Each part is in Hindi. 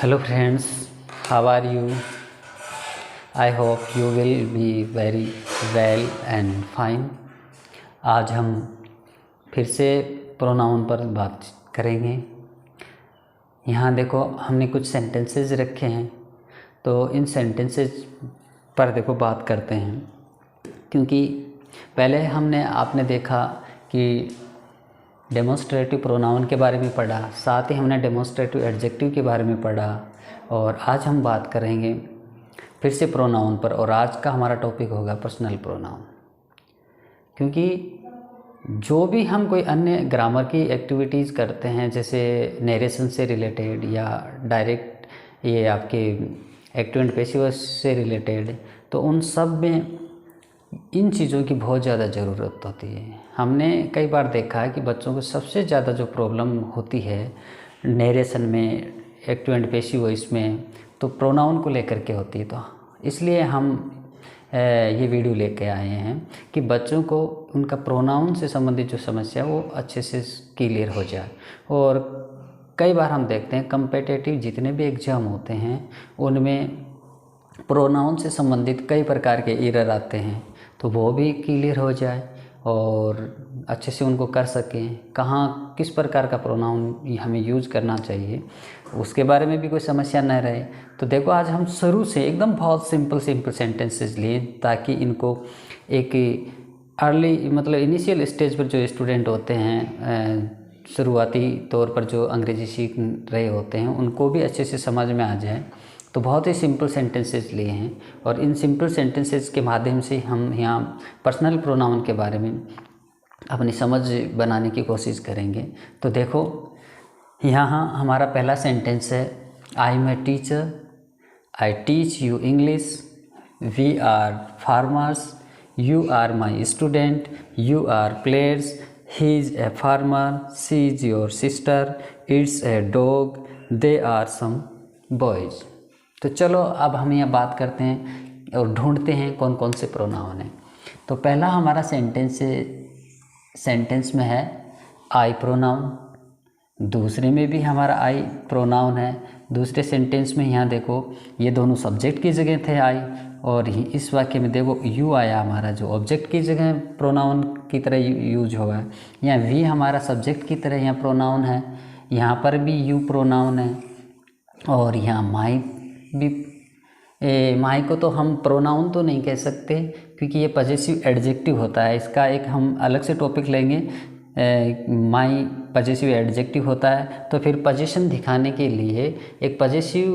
Hello friends, how are you? I hope you will be very well and fine. आज हम फिर से प्रोनाउन पर बात करेंगे। यहाँ देखो हमने कुछ सेंटेंसेस रखे हैं, तो इन सेंटेंसेस पर देखो बात करते हैं। क्योंकि पहले आपने देखा कि डेमोन्स्ट्रेटिव प्रोनाउन के बारे में पढ़ा, साथ ही हमने डेमोन्स्ट्रेटिव एडजेक्टिव के बारे में पढ़ा, और आज हम बात करेंगे फिर से प्रोनाउन पर। और आज का हमारा टॉपिक होगा पर्सनल प्रोनाउन। क्योंकि जो भी हम कोई अन्य ग्रामर की एक्टिविटीज़ करते हैं, जैसे नरेशन से रिलेटेड या डायरेक्ट ये आपके एक्टिव एंड पैसिव से रिलेटेड, तो उन सब में इन चीज़ों की बहुत ज़्यादा ज़रूरत होती है। हमने कई बार देखा है कि बच्चों को सबसे ज़्यादा जो प्रॉब्लम होती है नरेशन में, एक्टिव एंड पैसिव वॉइस में, तो प्रोनाउन को लेकर के होती है। तो इसलिए हम ये वीडियो लेके आए हैं कि बच्चों को उनका प्रोनाउन से संबंधित जो समस्या वो अच्छे से क्लियर हो जाए। और कई बार हम देखते हैं कम्पिटिटिव जितने भी एग्ज़ाम होते हैं उनमें प्रोनाउन से संबंधित कई प्रकार के एरर आते हैं, तो वो भी क्लियर हो जाए और अच्छे से उनको कर सकें। कहाँ किस प्रकार का प्रोनाउन हमें यूज़ करना चाहिए उसके बारे में भी कोई समस्या न रहे। तो देखो आज हम शुरू से एकदम बहुत सिंपल सेंटेंसेस लिए, ताकि इनको एक अर्ली मतलब इनिशियल स्टेज पर जो स्टूडेंट होते हैं, शुरुआती तौर पर जो अंग्रेज़ी सीख रहे होते हैं, उनको भी अच्छे से समझ में आ जाए। तो बहुत ही सिंपल सेंटेंसेस लिए हैं, और इन सिंपल सेंटेंसेस के माध्यम से हम यहाँ पर्सनल प्रोनाउन के बारे में अपनी समझ बनाने की कोशिश करेंगे। तो देखो यहाँ हमारा पहला सेंटेंस है, I am a teacher, I teach you English, we are farmers, you are my student, you are players, he is a farmer, she is your sister, it's a dog, they are some boys. तो चलो अब हम यहाँ बात करते हैं और ढूंढते हैं कौन कौन से प्रोनाउन हैं। तो पहला हमारा सेंटेंस में है आई प्रोनाउन, दूसरे में भी हमारा आई प्रोनाउन है। दूसरे सेंटेंस में यहाँ देखो ये दोनों सब्जेक्ट की जगह थे आई, और इस वाक्य में देखो यू आया हमारा जो ऑब्जेक्ट की जगह प्रोनाउन की तरह यूज होगा। यहाँ वी हमारा सब्जेक्ट की तरह यहाँ प्रोनाउन है, यहाँ पर भी यू प्रोनाउन है, और यहाँ माई भी। माई को तो हम प्रोनाउन तो नहीं कह सकते क्योंकि ये पजेसिव एडजेक्टिव होता है। इसका एक हम अलग से टॉपिक लेंगे। माई पजेसिव एडजेक्टिव होता है, तो फिर पोजीशन दिखाने के लिए एक पजेसिव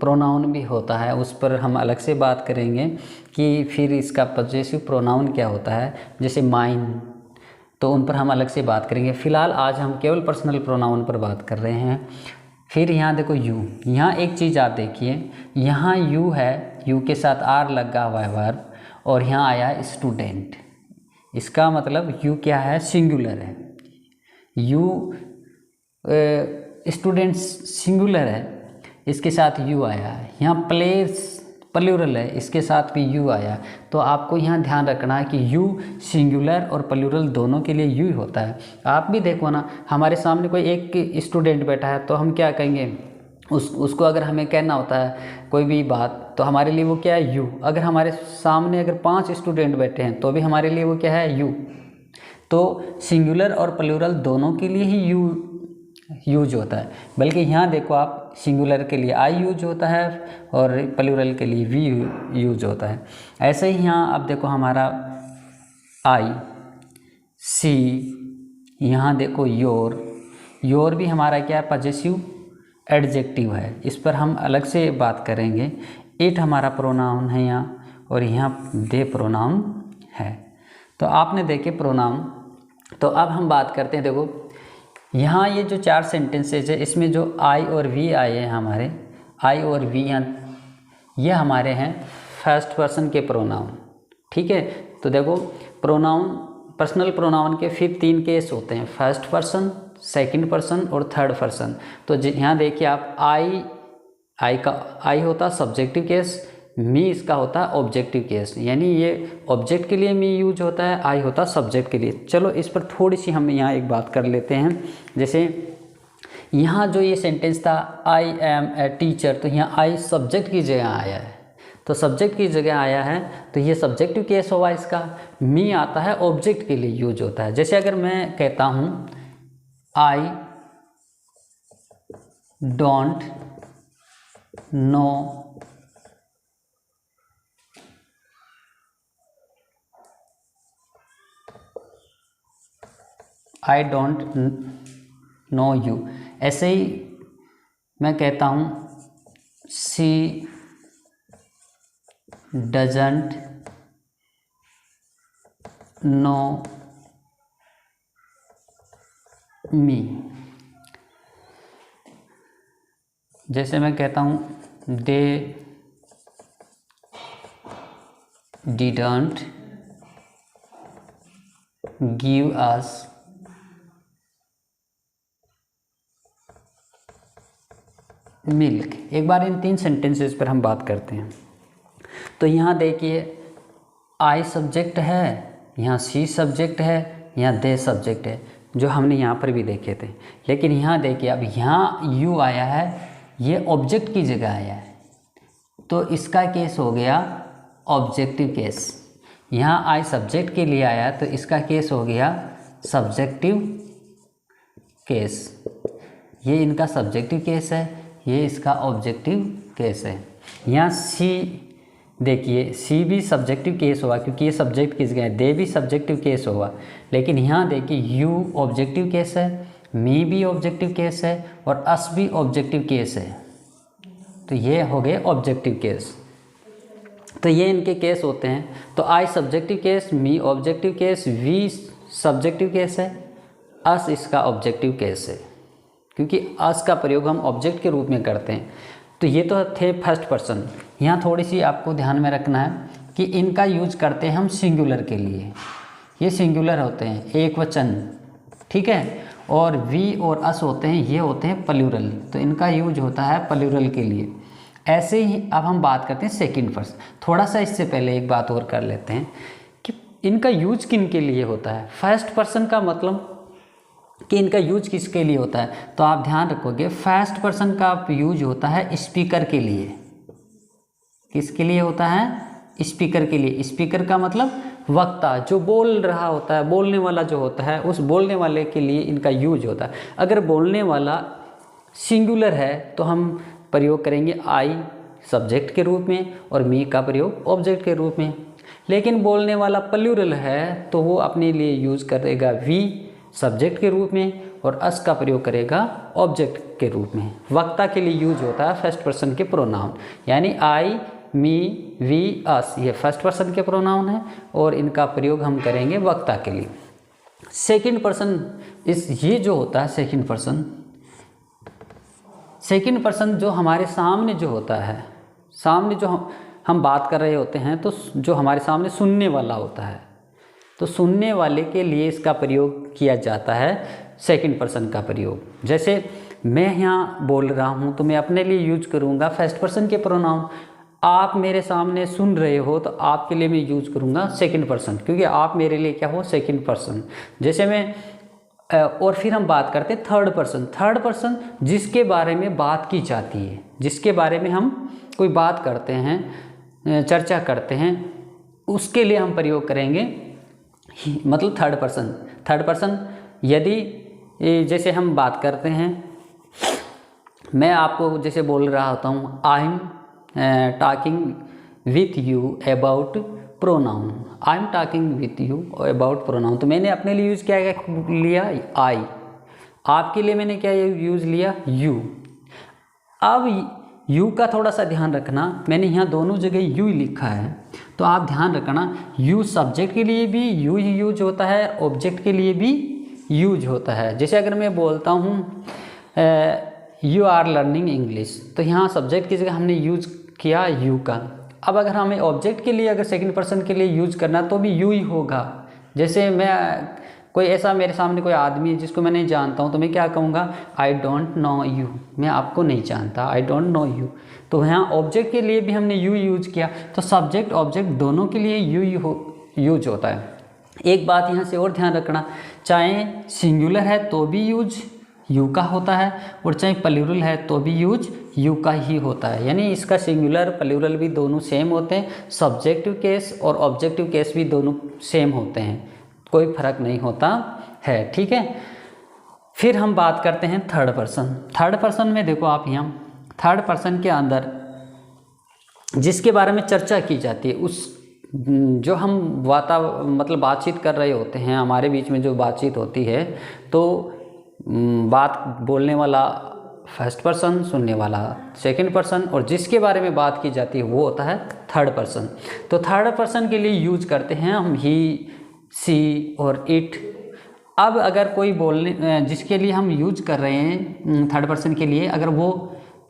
प्रोनाउन भी होता है, उस पर हम अलग से बात करेंगे कि फिर इसका पजेसिव प्रोनाउन क्या होता है, जैसे माइन, तो उन पर हम अलग से बात करेंगे। फ़िलहाल आज हम केवल पर्सनल प्रोनाउन पर बात कर रहे हैं। फिर यहाँ देखो यू, यहाँ एक चीज़ आप देखिए, यहाँ यू है, यू के साथ आर लगा हुआ है वर्ब, और यहाँ आया स्टूडेंट। इसका मतलब यू क्या है, सिंगुलर है। यू स्टूडेंट सिंगुलर है, इसके साथ यू आया है। यहाँ प्लेयर्स प्लूरल है, इसके साथ भी यू आया। तो आपको यहाँ ध्यान रखना है कि यू सिंगुलर और प्लूरल दोनों के लिए यू होता है। आप भी देखो ना, हमारे सामने कोई एक स्टूडेंट बैठा है तो हम क्या कहेंगे, उसको अगर हमें कहना होता है कोई भी बात, तो हमारे लिए वो क्या है, यू। अगर हमारे सामने अगर 5 स्टूडेंट बैठे हैं तो भी हमारे लिए वो क्या है, यू। तो सिंगुलर और प्लूरल दोनों के लिए ही यू यूज होता है। बल्कि यहाँ देखो आप, सिंगुलर के लिए आई यूज होता है और प्लूरल के लिए वी यूज होता है। ऐसे ही यहाँ आप देखो हमारा आई, सी, यहाँ देखो योर भी हमारा क्या है, पजेसिव एडजेक्टिव है। इस पर हम अलग से बात करेंगे। इट हमारा प्रोनाउन है यहाँ, और यहाँ दे प्रोनाउन है। तो आपने देखे प्रोनाउन। तो अब हम बात करते हैं, देखो यहाँ ये जो 4 सेंटेंसेज है, इसमें जो आई और वी आए हैं हमारे, आई और वी यहाँ ये हमारे हैं फर्स्ट पर्सन के प्रोनाउन। ठीक है, तो देखो प्रोनाउन, पर्सनल प्रोनाउन के फिर 3 केस होते हैं, फर्स्ट पर्सन, सेकंड पर्सन और थर्ड पर्सन। तो यहाँ देखिए आप, आई का आई होता सब्जेक्टिव केस, मी इसका होता है ऑब्जेक्टिव केस, यानी ये ऑब्जेक्ट के लिए मी यूज होता है, आई होता है सब्जेक्ट के लिए। चलो इस पर थोड़ी सी हम यहाँ एक बात कर लेते हैं। जैसे यहाँ जो ये सेंटेंस था आई एम ए टीचर, तो यहाँ आई सब्जेक्ट की जगह आया है, तो सब्जेक्ट की जगह आया है तो ये सब्जेक्टिव केस हुआ इसका। मी आता है ऑब्जेक्ट के लिए यूज होता है। जैसे अगर मैं कहता हूँ I don't know I don't know you, ऐसे ही मैं कहता हूँ शी डजंट नो मी। जैसे मैं कहता हूँ they didn't give us milk. एक बार इन 3 सेंटेंसेस पर हम बात करते हैं। तो यहाँ देखिए आई सब्जेक्ट है, यहाँ सी सब्जेक्ट है, यहाँ दे सब्जेक्ट है, जो हमने यहाँ पर भी देखे थे। लेकिन यहाँ देखिए अब यहाँ यू आया है, ये ऑब्जेक्ट की जगह आया है, तो इसका केस हो गया ऑब्जेक्टिव केस। यहाँ आई सब्जेक्ट के लिए आया तो इसका केस हो गया सब्जेक्टिव केस। ये इनका सब्जेक्टिव केस है, ये इसका ऑब्जेक्टिव केस है। यहाँ सी देखिए सी भी सब्जेक्टिव केस हुआ क्योंकि ये सब्जेक्ट की जगह है, दे भी सब्जेक्टिव केस हुआ। लेकिन यहाँ देखिए यू ऑब्जेक्टिव केस है, मी भी ऑब्जेक्टिव केस है और अस भी ऑब्जेक्टिव केस है, तो ये हो गए ऑब्जेक्टिव केस। तो ये इनके केस होते हैं। तो I subjective case, me objective case, we subjective case है, अस इसका ऑब्जेक्टिव केस है क्योंकि अस का प्रयोग हम ऑब्जेक्ट के रूप में करते हैं। तो ये तो थे फर्स्ट पर्सन। यहाँ थोड़ी सी आपको ध्यान में रखना है कि इनका यूज करते हैं हम सिंगुलर के लिए, ये सिंगुलर होते हैं, एक वचन, ठीक है। और वी और अस होते हैं, ये होते हैं प्लूरल, तो इनका यूज होता है प्लूरल के लिए। ऐसे ही अब हम बात करते हैं सेकंड पर्सन। थोड़ा सा इससे पहले एक बात और कर लेते हैं कि इनका यूज किन के लिए होता है। फर्स्ट पर्सन का मतलब कि इनका यूज किसके लिए होता है, तो आप ध्यान रखोगे फर्स्ट पर्सन का यूज होता है स्पीकर के लिए। किसके लिए होता है? स्पीकर के लिए। स्पीकर का मतलब वक्ता, जो बोल रहा होता है, बोलने वाला जो होता है, उस बोलने वाले के लिए इनका यूज होता है। अगर बोलने वाला सिंगुलर है तो हम प्रयोग करेंगे आई सब्जेक्ट के रूप में और मी का प्रयोग ऑब्जेक्ट के रूप में। लेकिन बोलने वाला प्लूरल है तो वो अपने लिए यूज करेगा वी सब्जेक्ट के रूप में और अस का प्रयोग करेगा ऑब्जेक्ट के रूप में। वक्ता के लिए यूज होता है फर्स्ट पर्सन के प्रोनाउन, यानी आई, मी, वी, अस, ये फर्स्ट पर्सन के प्रोनाउन है और इनका प्रयोग हम करेंगे वक्ता के लिए। सेकंड पर्सन ये जो होता है सेकंड पर्सन जो हमारे सामने जो होता है, सामने जो हम बात कर रहे होते हैं, तो जो हमारे सामने सुनने वाला होता है, तो सुनने वाले के लिए इसका प्रयोग किया जाता है सेकंड पर्सन का प्रयोग। जैसे मैं यहाँ बोल रहा हूँ तो मैं अपने लिए यूज करूँगा फर्स्ट पर्सन के प्रोनाउन। आप मेरे सामने सुन रहे हो तो आपके लिए मैं यूज करूँगा सेकंड पर्सन, क्योंकि आप मेरे लिए क्या हो, सेकंड पर्सन। जैसे मैं और फिर हम बात करते हैं थर्ड पर्सन जिसके बारे में बात की जाती है, जिसके बारे में हम कोई बात करते हैं, चर्चा करते हैं, उसके लिए हम प्रयोग करेंगे मतलब थर्ड पर्सन। यदि जैसे हम बात करते हैं, मैं आपको जैसे बोल रहा होता हूँ I am talking with you about pronoun, I am talking with you about pronoun, तो मैंने अपने लिए यूज़ क्या लिया आई, आपके लिए मैंने क्या यूज़ लिया यू। अब यू का थोड़ा सा ध्यान रखना, मैंने यहाँ दोनों जगह यू लिखा है, तो आप ध्यान रखना यू सब्जेक्ट के लिए भी यू ही यूज होता है, ऑब्जेक्ट के लिए भी यूज होता है। जैसे अगर मैं बोलता हूँ यू आर लर्निंग इंग्लिश, तो यहाँ सब्जेक्ट की जगह हमने यूज किया यू का। अब अगर हमें ऑब्जेक्ट के लिए अगर सेकंड पर्सन के लिए यूज करना तो भी यू ही होगा। जैसे मैं कोई ऐसा मेरे सामने कोई आदमी है जिसको मैं नहीं जानता हूँ, तो मैं क्या कहूँगा आई डोंट नो यू, मैं आपको नहीं जानता, आई डोंट नो यू। तो यहाँ ऑब्जेक्ट के लिए भी हमने यू यूज किया, तो सब्जेक्ट ऑब्जेक्ट दोनों के लिए यू यूज होता है। एक बात यहाँ से और ध्यान रखना, चाहे सिंगुलर है तो भी यूज यू का होता है, और चाहे प्लूरल है तो भी यूज यू का ही होता है। यानी इसका सिंगुलर प्लूरल भी दोनों सेम होते हैं, सब्जेक्टिव केस और ऑब्जेक्टिव केस भी दोनों सेम होते हैं, कोई फर्क नहीं होता है। ठीक है, फिर हम बात करते हैं थर्ड पर्सन। थर्ड पर्सन में देखो आप यहाँ थर्ड पर्सन के अंदर जिसके बारे में चर्चा की जाती है, उस जो हम मतलब बातचीत कर रहे होते हैं, हमारे बीच में जो बातचीत होती है, तो बात बोलने वाला फर्स्ट पर्सन, सुनने वाला सेकंड पर्सन, और जिसके बारे में बात की जाती है वो होता है थर्ड पर्सन। तो थर्ड पर्सन के लिए यूज करते हैं हम ही, सी और इट। अब अगर कोई बोलने जिसके लिए हम यूज कर रहे हैं थर्ड पर्सन के लिए, अगर वो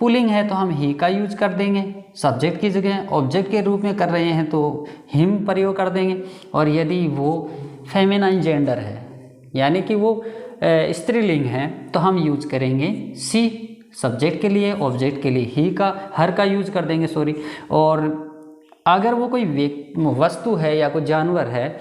पुलिंग है तो हम ही का यूज कर देंगे सब्जेक्ट की जगह, ऑब्जेक्ट के रूप में कर रहे हैं तो हिम प्रयोग कर देंगे, और यदि वो फेमिनाइन जेंडर है यानी कि वो स्त्रीलिंग है तो हम यूज करेंगे सी सब्जेक्ट के लिए, ऑब्जेक्ट के लिए ही का, हर का यूज कर देंगे सॉरी। और अगर वो कोई वस्तु है या कोई जानवर है,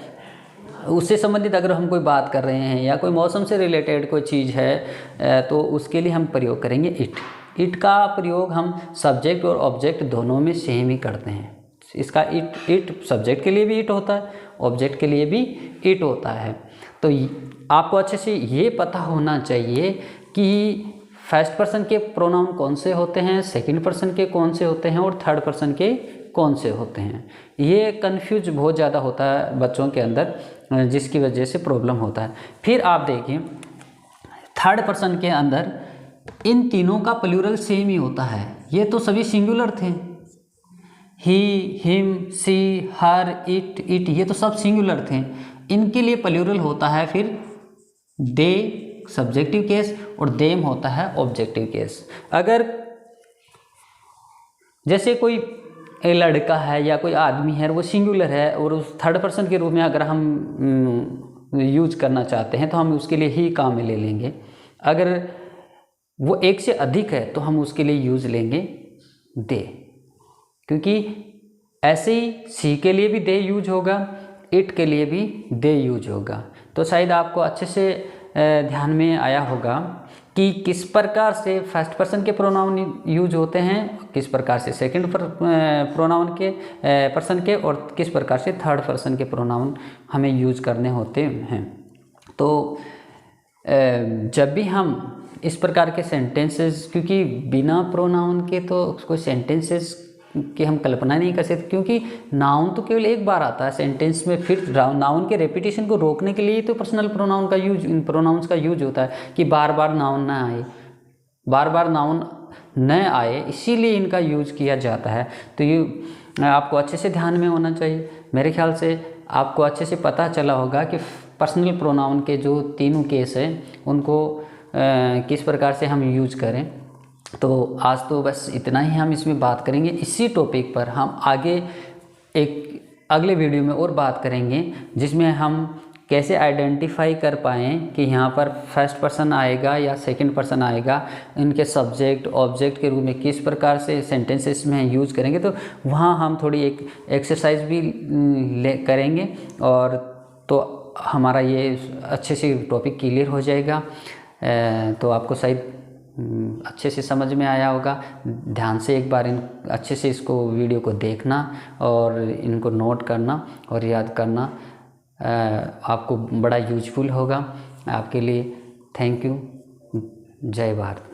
उससे संबंधित अगर हम कोई बात कर रहे हैं या कोई मौसम से रिलेटेड कोई चीज़ है तो उसके लिए हम प्रयोग करेंगे इट। इट का प्रयोग हम सब्जेक्ट और ऑब्जेक्ट दोनों में सेम ही करते हैं। इसका इट सब्जेक्ट के लिए भी इट होता है, ऑब्जेक्ट के लिए भी इट होता है। तो आपको अच्छे से ये पता होना चाहिए कि फर्स्ट पर्सन के प्रोनाउन कौन से होते हैं, सेकंड पर्सन के कौन से होते हैं और थर्ड पर्सन के कौन से होते हैं। ये कन्फ्यूज बहुत ज़्यादा होता है बच्चों के अंदर, जिसकी वजह से प्रॉब्लम होता है। फिर आप देखिए थर्ड पर्सन के अंदर इन तीनों का प्लूरल सेम ही होता है। ये तो सभी सिंगुलर थे, ही, हिम, सी, हर, इट, ये तो सब सिंगुलर थे। इनके लिए प्लूरल होता है फिर दे सब्जेक्टिव केस और देम होता है ऑब्जेक्टिव केस। अगर जैसे कोई लड़का है या कोई आदमी है, वो सिंगुलर है और उस थर्ड पर्सन के रूप में अगर हम यूज करना चाहते हैं तो हम उसके लिए ही काम में ले लेंगे। अगर वो एक से अधिक है तो हम उसके लिए यूज लेंगे दे, क्योंकि ऐसे ही सी के लिए भी दे यूज होगा, इट के लिए भी दे यूज होगा। तो शायद आपको अच्छे से ध्यान में आया होगा कि किस प्रकार से फर्स्ट पर्सन के प्रोनाउन यूज होते हैं, किस प्रकार से सेकंड प्रोनाउन के पर्सन के, और किस प्रकार से थर्ड पर्सन के प्रोनाउन हमें यूज करने होते हैं। तो जब भी हम इस प्रकार के सेंटेंसेस, क्योंकि बिना प्रोनाउन के तो कोई सेंटेंसेस की हम कल्पना नहीं कर सकते, क्योंकि नाउन तो केवल एक बार आता है सेंटेंस में, फिर नाउन के रेपिटेशन को रोकने के लिए तो पर्सनल प्रोनाउन का यूज, इन प्रोनाउंस का यूज होता है कि बार बार नाउन ना आए, बार बार नाउन न आए, इसीलिए इनका यूज किया जाता है। तो ये आपको अच्छे से ध्यान में होना चाहिए। मेरे ख्याल से आपको अच्छे से पता चला होगा कि पर्सनल प्रोनाउन के जो तीनों केस हैं उनको किस प्रकार से हम यूज करें। तो आज तो बस इतना ही हम इसमें बात करेंगे। इसी टॉपिक पर हम आगे एक अगले वीडियो में और बात करेंगे, जिसमें हम कैसे आइडेंटिफाई कर पाएँ कि यहाँ पर फर्स्ट पर्सन आएगा या सेकंड पर्सन आएगा, इनके सब्जेक्ट ऑब्जेक्ट के रूप में किस प्रकार से सेंटेंसेस में यूज़ करेंगे। तो वहाँ हम थोड़ी एक एक्सरसाइज भी करेंगे, और तो हमारा ये अच्छे से टॉपिक क्लियर हो जाएगा। तो आपको शायद अच्छे से समझ में आया होगा। ध्यान से एक बार अच्छे से इसको वीडियो को देखना और इनको नोट करना और याद करना, आपको बड़ा यूजफुल होगा आपके लिए। Thank you. जय भारत।